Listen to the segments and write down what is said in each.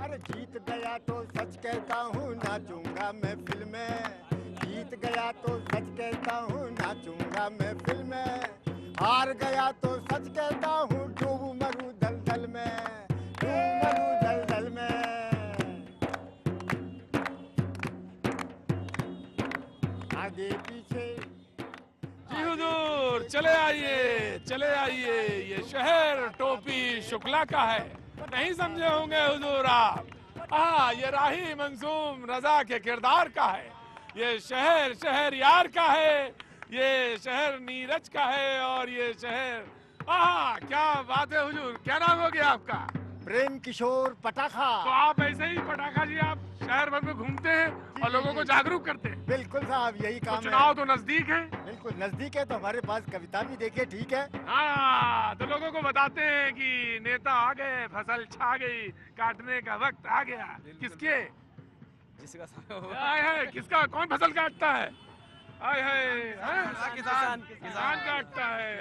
अरे जीत गया तो सच कहता हूँ नाचूंगा महफिल में, जीत गया तो सच कहता हूँ नाचूंगा महफिल में, हार गया तो सच कहता हूँ डूब मरूं दलदल में, डूब मरूं दलदल में। आगे पीछे जी हुजूर, चले आइए चले आइए, ये शहर टोपी शुक्ला का है, नहीं समझे होंगे हुजूर आप। ये राही मंसूम रजा के किरदार का है, ये शहर शहर यार का है, ये शहर नीरज का है, और ये शहर क्या बात है हुजूर। क्या नाम हो गया आपका? प्रेम किशोर पटाखा। तो आप ऐसे ही पटाखा जी, आप शहर भर में घूमते हैं और लोगों को जागरूक करते हैं। बिल्कुल साहब, यही काम है। चुनाव तो नजदीक है। बिल्कुल नजदीक है, तो हमारे पास कविता भी देखिए, ठीक है। हाँ, तो लोगों को बताते हैं कि नेता आ गए, फसल छा गई, काटने का वक्त आ गया। किसके? जिसका किसका, कौन फसल काटता है? किसान काटता है।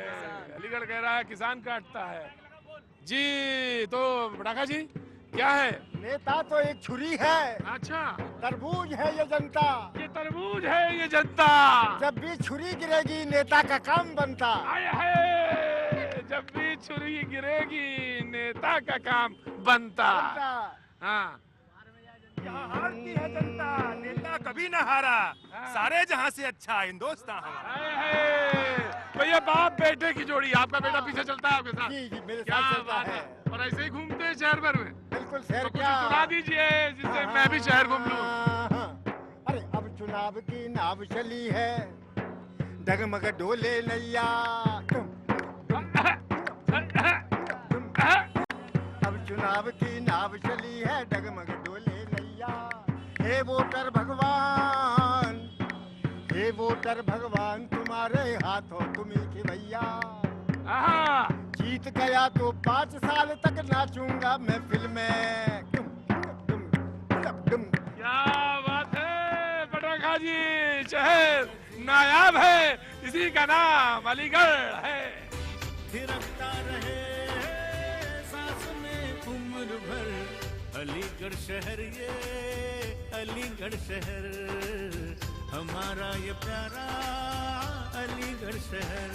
अलीगढ़ कह रहा है किसान काटता है जी। तो पटाखा जी क्या है? नेता तो एक छुरी है। अच्छा, तरबूज है ये जनता। ये तरबूज है ये जनता। जब भी छुरी गिरेगी नेता का काम बनता। आए है, जब भी छुरी गिरेगी नेता का काम बनता। हाँ, यहाँ हारती है जनता, नेता कभी न हारा, सारे जहाँ से अच्छा हिंदुस्तान हमारा। भैया बाप बेटे की जोड़ी, आपका बेटा पीछे चलता है आपके साथ? जी जी, मेरे क्या साथ चलता बात है। और ऐसे ही घूमते हैं शहर भर में? बिल्कुल शहर तो कुछ क्या, सुना दीजिए जिससे मैं भी शहर घूम लूं। अरे अब चुनाव की नाव चली है, डगमग डोले नैया। अब चुनाव की नाव चली है, डगमग डोले नैया। हे वोटर भगवान, हे वोटर भगवान, तुम्हारे हाथों तुम्ही की भैया। जीत गया तो 5 साल तक नाचूंगा महफिल में। क्या बात है पटाखा जी, शहर नायाब है, इसी का नाम अलीगढ़ है। थिरकता रहे सांस में उम्र भर, अलीगढ़ शहर ये अलीगढ़ शहर, हमारा ये प्यारा अलीगढ़ शहर।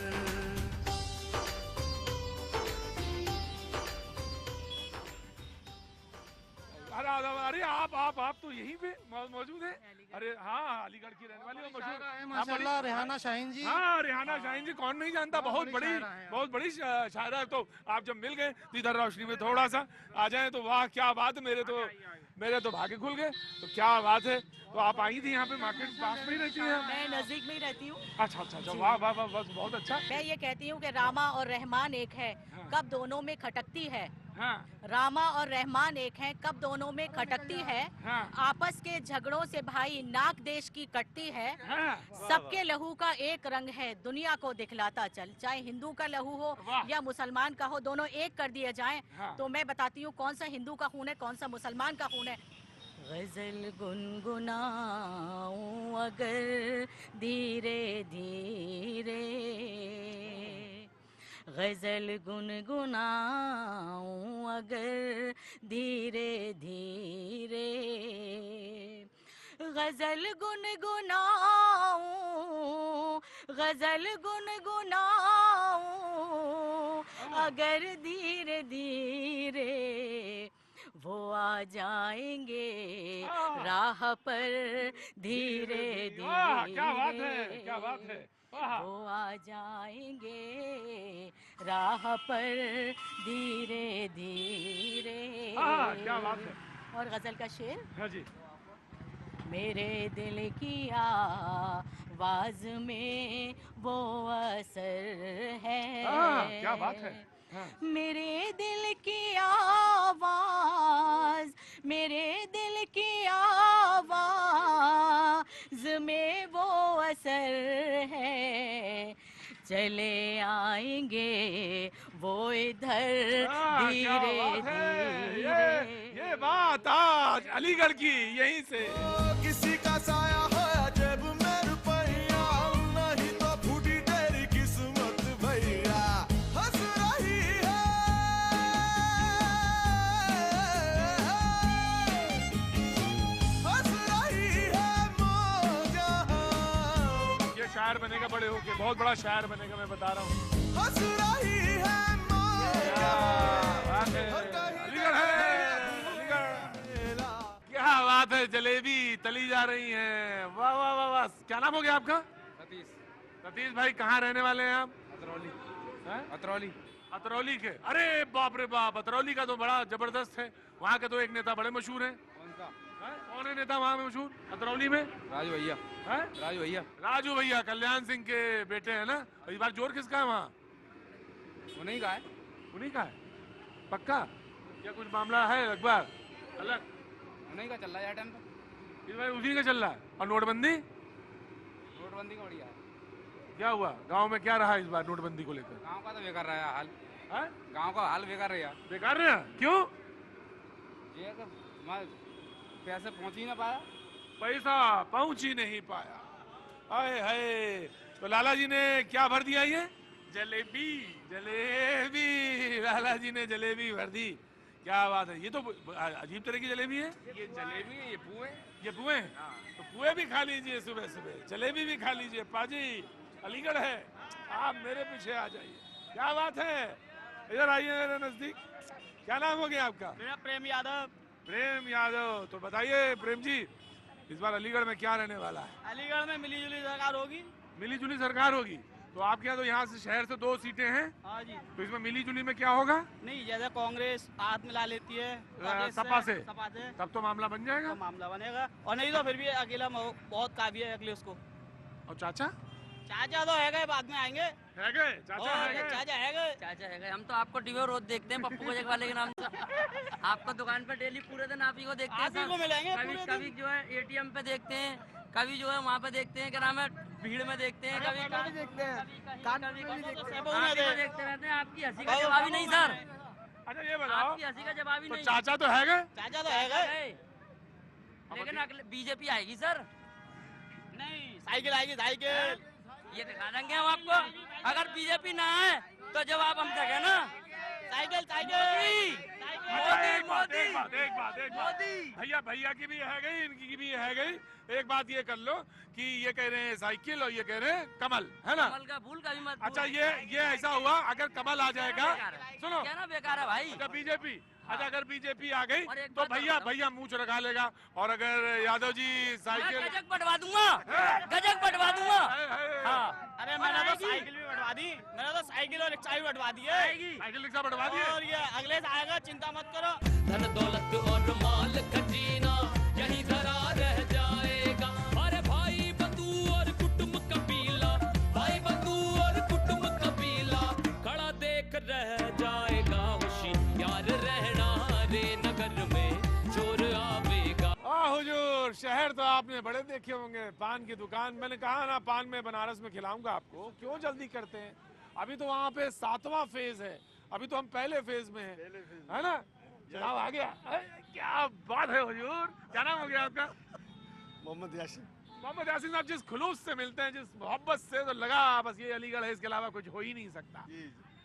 अरे आप तो यहीं पे मौजूद हैं? अरे हाँ, अलीगढ़ की रहने वाली मशहूर माशाल्लाह रेहाना शाहीन जी। हाँ, रेहाना शाहीन जी, कौन नहीं जानता, बहुत बड़ी शायरा है। तो आप जब मिल गए तो इधर रोशनी में थोड़ा सा आ जाए तो वाह क्या बात है, मेरे तो भाग्य खुल गए। तो क्या बात है, तो आप आई थी यहाँ पे, मार्केट पास में ही रहती हैं? मैं नजदीक में ही रहती हूँ। अच्छा, वाह वाह वाह, बस बहुत अच्छा। मैं ये कहती हूँ कि रामा और रहमान एक है, कब दोनों में खटकती है। हाँ, रामा और रहमान एक हैं, कब दोनों में खटकती है। हाँ, आपस के झगड़ों से भाई नाक देश की कटती है। हाँ, सबके लहू का एक रंग है, दुनिया को दिखलाता चल। चाहे हिंदू का लहू हो या मुसलमान का हो, दोनों एक कर दिए जाएं। हाँ। तो मैं बताती हूँ कौन सा हिंदू का खून है, कौन सा मुसलमान का खून है। गजल गुनगुनाऊं अगर धीरे धीरे, गजल गुनगुनाऊं अगर धीरे धीरे, गजल गुनगुनाऊं अगर धीरे धीरे, वो आ जाएंगे राह पर धीरे धीरे। क्या बात है, क्या बात है। वो आ जाएंगे राह पर धीरे धीरे। क्या बात है। और गजल का शेर। हाँ जी। मेरे दिल की आवाज में वो असर है। क्या बात है। मेरे दिल की आवाज, मेरे दिल की आवाज में वो असर है। चले आएंगे वो इधर धीरे धीरे। ये बात आज अलीगढ़ की यहीं से। किसी का साया है जेब में रुपया, नहीं तो फूटी तेरी किस्मत भैया। हंस रही है शायर बनेगा बड़े होके, बहुत बड़ा शायर बनेगा, मैं बता रहा हूँ। हंस रही है अलीगढ़ है, अलीगढ़। क्या बात है, जलेबी तली जा रही है, वाह वाह वाह वाह। क्या नाम हो गया आपका? सतीश। सतीश भाई, कहाँ रहने वाले हैं आप? अतरौली। हैं? अतरौली। अतरौली के? अरे बाप रे बाप, अतरौली का तो बड़ा जबरदस्त है। वहाँ के तो एक नेता बड़े मशहूर हैं। कौन सा? कौन है नेता वहाँ में मशहूर अतरौली में? राजू भैया। हैं? राजू भैया। राजू भैया, कल्याण सिंह के बेटे हैं ना। इस बार जोर किसका है वहाँ? उन्हीं का है। उन्हीं का है पक्का? क्या कुछ मामला है अखबार अलग? उन्हीं का चल रहा है यार टाइम तो। इस बार उसी का चल रहा है। और नोटबंदी? नोटबंदी का बढ़िया है। क्या हुआ गांव में, क्या रहा इस बार नोटबंदी को लेकर? गांव का तो बेकार रहा है हाल। हैं? गांव का हाल बेकार रहा। बेकार रहा? क्यों? ये तो मैं पैसे पहुंच ही ना पाया। पैसा पहुंच ही नहीं पाया। आए हाय। तो लाला जी ने क्या भर दिया? ये जलेबी, जलेबी। लाला जी ने जलेबी भर दी। क्या बात है, ये तो अजीब तरह की जलेबी है। ये जलेबी है, ये पुए। ये पुए? तो पुए भी खा लीजिए सुबह सुबह, जलेबी भी खा लीजिए। पाजी अलीगढ़ है, आप मेरे पीछे आ जाइए। क्या बात है, इधर आइए मेरे नजदीक। क्या नाम हो गया आपका? मेरा प्रेम यादव। प्रेम यादव। तो बताइए प्रेम जी, इस बार अलीगढ़ में क्या रहने वाला है? अलीगढ़ में मिली जुली सरकार होगी। मिली जुली सरकार होगी। तो आपके यहाँ तो यहाँ से शहर से 2 सीटें हैं, हाँ जी। तो इसमें मिली जुली में क्या होगा? नहीं, जैसे कांग्रेस हाथ मिला लेती है कांग्रेस सपा से, सपा से, तब तो मामला बन जाएगा। तो मामला बनेगा। और नहीं तो फिर भी अकेला बहुत काफी है अखिलेश को। और चाचा चाचा तो है गए, बाद में आएंगे। है गए? चाचा है गए? चाचा है गए। चाचा है, हम तो आपको टीवी रोज देखते हैं पप्पू गोजक वाले के नाम से। आपको दुकान पर डेली पूरे दिन आप ही को देखते हैं। आप ही को मिलेंगे कभी पूरे कभी जो है एटीएम पे देखते हैं, कभी जो है वहाँ पे देखते हैं, क्या नाम है, भीड़ में देखते हैं, कभी कभी देखते हैं, देखते रहते हैं। आपकी हंसी का जवाब ही नहीं सर। अच्छा ये बताओ, आपकी हंसी का जवाब ही तो नहीं। चाचा तो है गए? चाचा तो है गए। लेकिन बीजेपी आएगी सर। नहीं, साइकिल आएगी, साइकिल। ये दिखा देंगे हम आपको। अगर बीजेपी ना आए तो जवाब हम देंगे ना। Cycle, cycle. एक बात भैया, भैया की भी है गई, इनकी भी है गई। एक बात ये कर लो कि ये कह रहे हैं साइकिल और ये कह रहे हैं कमल, है ना? कमल का भूल का भी मत। अच्छा ये ऐसा हुआ, अगर कमल आ जाएगा, सुनो क्या ना बेकार है भाई। अच्छा बीजेपी, अच्छा अगर बीजेपी आ गई और एक तो बात भैया बताओ। भैया मुंह रखा लेगा। और अगर यादव जी साइकिल, गजक बढ़वा दूंगा, गजक बढ़वा दूंगा। हाँ, अरे मैंने तो साइकिल भी बढ़वा दी। मैंने तो साइकिल और रिक्शा भी बढ़वा दी है। साइकिल रिक्शा बढ़वा दिए। और ये अगले से आएगा, चिंता मत करो। धन दौलत और माल खजीना यहीं धरा रह जाएगा। अरे भाई बंधु और कुटुंब कबीला, भाई बंधु और कुटुंब कबीला खड़ा देख रह जाएगा। होशियार रहना रे नगर में चोर आवेगा। हुजूर, शहर तो आपने बड़े देखे होंगे। पान की दुकान, मैंने कहा ना पान में बनारस में खिलाऊंगा आपको। क्यों जल्दी करते हैं? अभी तो वहाँ पे 7वां फेज है, अभी तो हम पहले फेज में है ना? जनाब आ गया। क्या बात है हुजूर, क्या नाम हो गया आपका? मोहम्मद यासिन। मोहम्मद यासिन साहब, जिस खुलूस से मिलते हैं, जिस मोहब्बत से, तो लगा बस ये अलीगढ़ है, इसके अलावा कुछ हो ही नहीं सकता।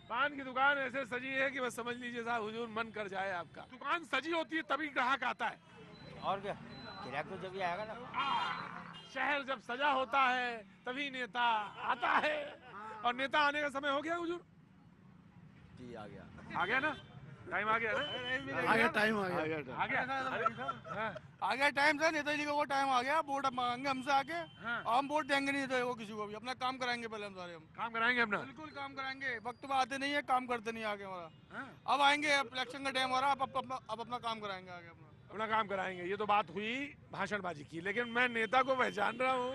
पान की दुकान ऐसे सजी है कि बस समझ लीजिए साहब हुजूर मन कर जाए आपका। दुकान सजी होती है तभी ग्राहक आता है। और क्या, ग्राहक तो जब ही आएगा ना। शहर जब सजा होता है तभी नेता आता है। और नेता आने का समय हो गया हुजूर? जी आ गया, आ गया ना? टाइम आ गया ना? आ गया टाइम, आ गया आ गया। हाँ। आ गया टाइम सर, नेताजी जी का वो टाइम आ गया। वोट मांगेंगे हमसे आके, हाँ। हम वोट देंगे नहीं नेताजी को किसी को भी। अपना काम कराएंगे पहले हम सारे। हम काम कराएंगे अपना। बिल्कुल काम कराएंगे। वक्त में आते नहीं है, काम करते नहीं आगे हमारा। हाँ। अब आएंगे, अब इलेक्शन का टाइम हो रहा है, अब अपना काम कराएंगे आगे अपना काम कराएंगे। ये तो बात हुई भाषणबाजी की, लेकिन मैं नेता को पहचान रहा हूँ।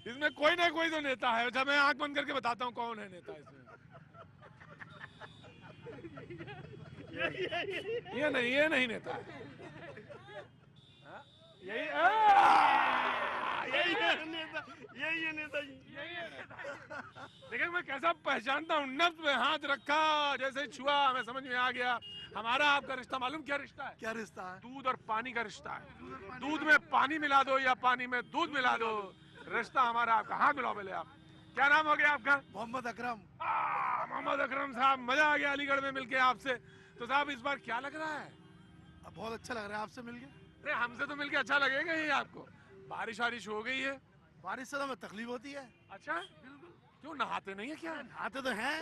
इसमें कोई ना कोई तो नेता है। अच्छा मैं आंख बंद करके बताता हूँ कौन है नेता इसमें। ये नहीं नेता है। हाँ? यही है नेताजी। लेकिन मैं कैसा पहचानता हूँ, नब्ज में हाथ रखा, जैसे छुआ हमें समझ में आ गया। हमारा आपका रिश्ता मालूम क्या रिश्ता है? क्या रिश्ता है? दूध और पानी का रिश्ता है। दूध में पानी मिला दो या पानी में दूध मिला दो, रिश्ता हमारा आपका। हाथ मिलाओ पहले आप। क्या नाम हो गया आपका? मोहम्मद अकरम। मोहम्मद अकरम साहब, मजा आ गया अलीगढ़ में मिलके आपसे। तो साहब इस बार क्या लग रहा है? बहुत अच्छा लग रहा है आपसे मिलके। अरे हमसे तो मिलके अच्छा लगेगा ही आपको। बारिश वारिश हो गई है, बारिश से तो हमें तकलीफ होती है। अच्छा, बिल्कुल। क्यों नहाते नहीं है क्या? नहाते तो हैं,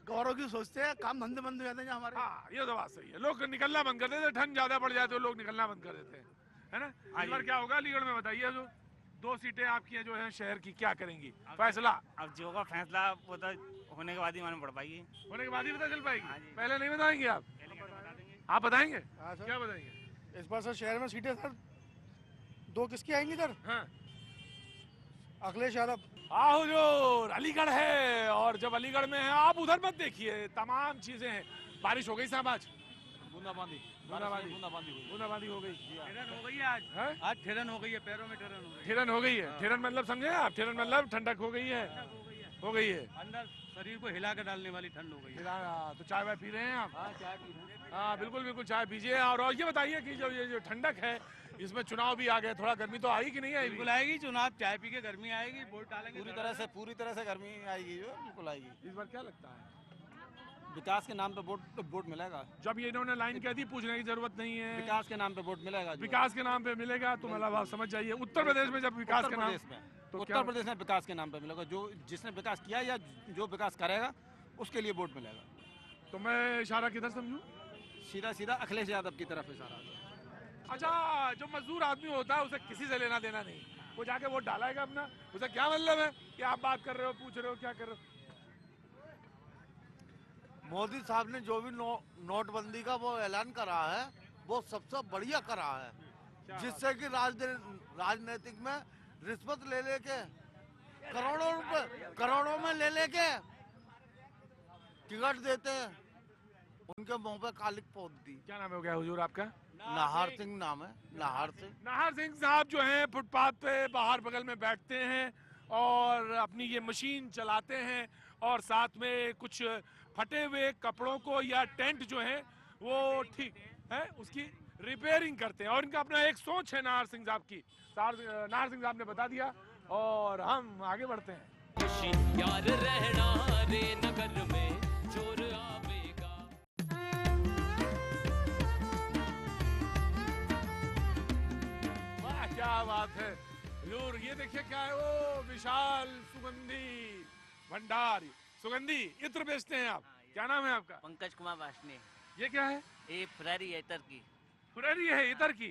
गौरव की सोचते हैं, काम धंधे बंद हो जाते हैं हमारे। हाँ, ये तो बात सही है। लोग निकलना बंद कर देते हैं, ठंड ज्यादा बढ़ जाए तो लोग निकलना बंद कर देते हैं, है ना? इस बार क्या होगा अलीगढ़ में बताइए। जो 2 सीटें आपकी हैं जो है शहर की, क्या करेंगी फैसला? अब जो का फैसला वो तो होने के बाद ही मालूम पड़ पाएगी। होने के बाद ही पता चल पाएगी, पहले नहीं बताएंगे आप? आप बताएंगे? हाँ सर। क्या बताएंगे? इस बार सर शहर में सीटें सर 2 किसकी आएंगी सर? हाँ, अखिलेश यादव। हाँ हुजूर, अलीगढ़ है। और जब अलीगढ़ में है आप उधर मत देखिए, तमाम चीजें हैं। बारिश हो गई साहब आज? बूंदाबांदी बूंदाबांदी हो गई। ठेरन हो गई है आज। है? आज ठेरन हो गई है, पैरों में ठेरन हो गई ठेरन हो गई है। ठेरन मतलब समझे आप? ठेरन मतलब ठंडक हो गई है, हो गई है। अंदर शरीर को हिला के डालने वाली ठंड हो गई है। तो चाय वाय पी रहे हैं आप? हाँ, चाय पी रहे हैं। हाँ, बिल्कुल बिल्कुल चाय पीजिए। और ये बताइए कि जो ये जो ठंडक है, इसमें चुनाव भी आ गए, थोड़ा गर्मी तो आई कि नहीं आई? बिल्कुल आएगी चुनाव, चाय पी के गर्मी आएगी, वोट डालेंगे पूरी तरह से गर्मी आएगी, जो बिल्कुल आएगी। इस बार क्या लगता है? विकास के नाम पे वोट मिलेगा। जब ये इन्होंने लाइन कह दी, पूछने की जरूरत नहीं है। विकास के नाम पे वोट मिलेगा। विकास के नाम पे मिलेगा तो मतलब आप समझ जाइए, उत्तर प्रदेश में जब विकास के नाम, तो उत्तर प्रदेश में विकास के नाम पे मिलेगा। जो जिसने विकास किया या जो विकास करेगा उसके लिए वोट मिलेगा। तो मैं इशारा किधर समझूं? सीधा सीधा अखिलेश यादव की तरफ इशारा। अच्छा, जो मजदूर आदमी होता है उसे किसी से लेना देना नहीं, वो जाके वोट डालेगा अपना। उसे क्या मतलब है कि आप बात कर रहे हो, पूछ रहे हो, क्या कर रहे हो? मोदी साहब ने जो भी नोटबंदी का वो ऐलान करा है वो सबसे बढ़िया करा है, जिससे कि राजनीतिक में रिश्वत ले लेके करोड़ों में ले लेके टिकट देते हैं, उनके मुंह पे कालिक पोत दी। क्या नाम है हो गया हुजूर आपका? नाहर सिंह नाम है, नाहर सिंह। नाहर सिंह साहब जो हैं फुटपाथ पे बाहर बगल में बैठते हैं और अपनी ये मशीन चलाते हैं और साथ में कुछ फटे हुए कपड़ों को या टेंट जो है वो ठीक है उसकी रिपेयरिंग करते हैं। और इनका अपना एक सोच है नाहर सिंह साहब की, नाहर सिंह साहब ने बता दिया और हम आगे बढ़ते हैं। यार रहना रे नगर में चोर आवेगा। वाह क्या बात है हुजूर, ये देखिए क्या है, वो विशाल सुगंधी भंडार, सुगंधी इत्र बेचते हैं आप। क्या नाम है आपका? पंकज कुमार वासने। ये क्या है? ये फुरारी है इतर की। फुरैरी है इतर की?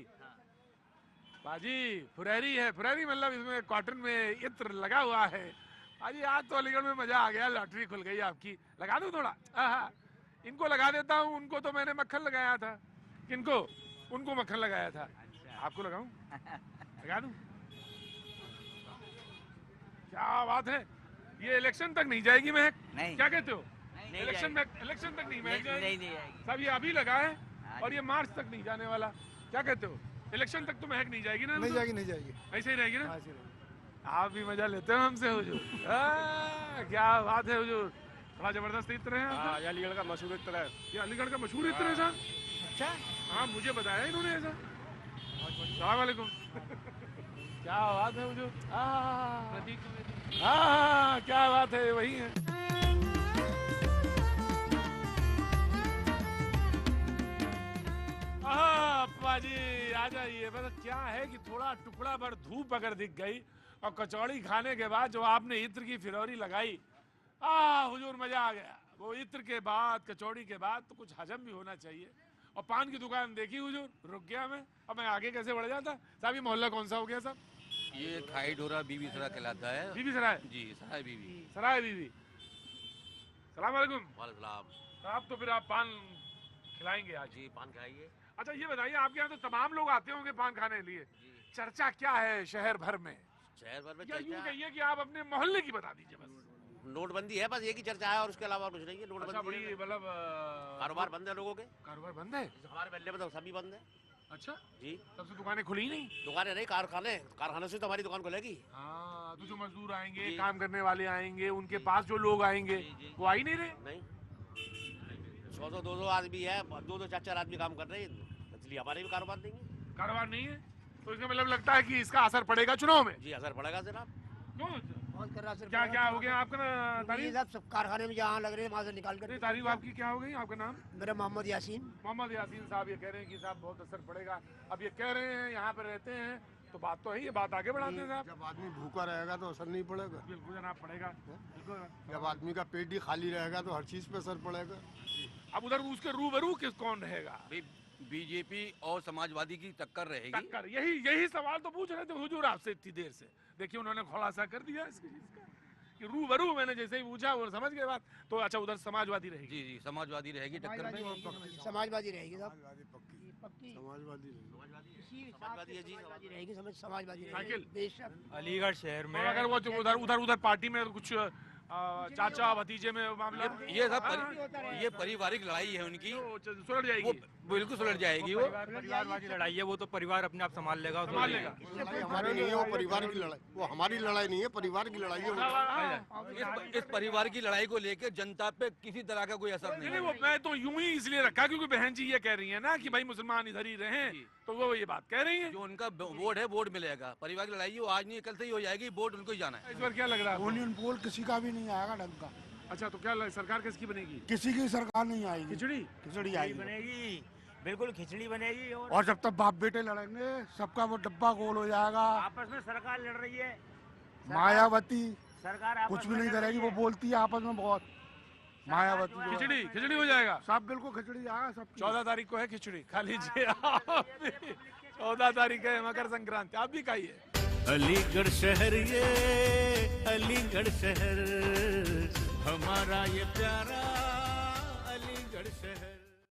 बाजी फुरैरी है, फुरैरी मतलब इसमें कॉटन में इत्र लगा हुआ है। बाजी आज तो अलीगढ़ में मजा आ गया, लॉटरी खुल गई आपकी। लगा दूं थोड़ा? इनको लगा देता हूँ, उनको तो मैंने मक्खन लगाया था। किनको? उनको मक्खन लगाया था। आपको लगाऊं? लगा दूं? क्या बात है, ये इलेक्शन तक नहीं जाएगी महक? नहीं। क्या कहते हो? नहीं इलेक्शन तक नहीं महक जाएगी? नहीं आएगी। सब ये अभी लगा है और ये मार्च तक नहीं जाने वाला। क्या कहते हो? इलेक्शन तक तो महक नहीं जाएगी ना? नहीं जाएगी, नहीं जाएगी। ऐसे ही रहेगी ना? हाँ, ऐसे ही रहेगी। आप भी मजा लेते हो हमसे हुजूर। क्या बात है हुजूर, बड़ा जबरदस्त इत्र है आपका। ये अलीगढ़ का मशहूर इत्र है। ये अलीगढ़ का मशहूर इत्र है साहब? अच्छा, हाँ मुझे बताया इन्होंने ऐसा। सलाम वालेकुम। क्या बात है हुजूर। हाँ क्या बात है, वही है। अप्पा जी आ जाइए। बस क्या है कि थोड़ा टुकड़ा भर धूप अगर दिख गई और कचौड़ी खाने के बाद जो आपने इत्र की फिरौरी लगाई, हुजूर मजा आ गया। वो इत्र के बाद कचौड़ी के बाद तो कुछ हजम भी होना चाहिए। और पान की दुकान देखी हुजूर, रुक गया मैं। अब मैं आगे कैसे बढ़ जाता साहब? ये मोहल्ला कौन सा हो गया साहब? ये खाई डोरा बीबी सराय कहलाता है। बीबी सराय? जी, सराय बीबी। सराय बीबी। सलाम वालेकुम। वालेकुम। साहब तो फिर आप पान खिलाएंगे आज? जी, पान खाइए। अच्छा ये बताइए, आपके यहाँ तो तमाम लोग आते होंगे पान खाने के लिए, चर्चा क्या है शहर भर में? शहर भर में या यूं कहिए कि आप अपने मोहल्ले की बता दीजिए बस। नोटबंदी है, बस एक ही चर्चा है और उसके अलावा कुछ नहीं है। नोटबंदी अच्छा, बड़ी मतलब कारोबार बंद है लोगों के। कारोबार बंद है? हमारे महल्ले में तो सभी बंद है। अच्छा जी, तब से दुकानें खुली नहीं? दुकानें नहीं, कारखाने से तो हमारी दुकान खुलेगी। हाँ, तो जो मजदूर आएंगे, काम करने वाले आएंगे, उनके पास जो लोग आएंगे वो आ ही नहीं रहे। नहीं, 100-200 आदमी है, 2-2 4-4 आदमी काम कर रहे हैं, इसलिए हमारे भी कारोबार नहीं है। कारोबार नहीं है तो इसका मतलब लगता है कि इसका असर पड़ेगा चुनाव में? जी, असर पड़ेगा जनाब। क्यों? बंद कर रहा सर। क्या क्या हो गया आपका ना तारीफ? सब कारखाने में जहाँ लग रहे हैं वहाँ से निकाल कर। तारीफ आपकी क्या हो गई? आपका नाम? मेरा मोहम्मद यासीन। मोहम्मद यासीन साहब ये कह रहे हैं कि साहब बहुत असर पड़ेगा। अब ये कह रहे हैं यहाँ पर रहते हैं तो बात तो है, ये बात आगे बढ़ाते हैं साहब। जब आदमी भूखा रहेगा तो असर नहीं पड़ेगा। बिल्कुल जनाब पड़ेगा। जब आदमी का पेट ही खाली रहेगा तो हर चीज पे असर पड़ेगा। अब उधर उसके रूबरू किस कौन रहेगा? बीजेपी और समाजवादी की टक्कर रहेगी। टक्कर, यही सवाल तो पूछ रहे थे हुजूर आपसे इतनी देर से। देखिए उन्होंने खुलासा कर दिया इस चीज का कि रूबरू मैंने जैसे ही पूछा वो समझ गए बात। तो अच्छा उधर समाजवादी रहेगी? जी जी समाजवादी रहेगी टक्कर में। समाजवादी रहेगी साहब, पक्की समाजवादी रहेगी। समाजवादी साइकिल बेशक अलीगढ़ शहर में अगर वो उधर पार्टी में कुछ चाचा भतीजे में मामला ये सब ये पारिवारिक लड़ाई है उनकी, सुलझ जाएगी। बिल्कुल सुलझ जाएगी। वो परिवारवादी लड़ाई है, वो तो परिवार अपने आप संभाल लेगा। हमारी नहीं है वो परिवार की लड़ाई, वो हमारी लड़ाई नहीं है, परिवार की लड़ाई है। इस परिवार की लड़ाई को लेकर जनता पे किसी तरह का कोई असर नहीं। वो मैं तो यूं ही इसलिए रखा क्योंकि बहन जी ये कह रही है ना कि भाई मुसलमान इधर ही रहे, तो वो ये बात कह रही है। जो उनका वोट है वोट मिलेगा। परिवार की लड़ाई वो आज नहीं कल से ही हो जाएगी, वोट उनको ही जाना है। इस बार क्या लग रहा है? यूनियन पोल किसी का भी नहीं आएगा ढंग का। अच्छा तो क्या सरकार किसकी बनेगी? किसी की सरकार नहीं आएगी। खिचड़ी आएगी, बनेगी, बिल्कुल खिचड़ी बनेगी। और जब तक बाप बेटे लड़ेंगे सबका वो डब्बा गोल हो जाएगा। आपस में सरकार लड़ रही है, मायावती सरकार कुछ भी नहीं करेगी, वो बोलती है आपस में बहुत। मायावती खिचड़ी हो जाएगा सब, बिल्कुल खिचड़ी आएगा सब। 14 तारीख को है खिचड़ी, खा लीजिए। 14 तारीख है मकर संक्रांति, आप भी खाइए। अलीगढ़ शहर ये अलीगढ़ शहर हमारा ये प्यारा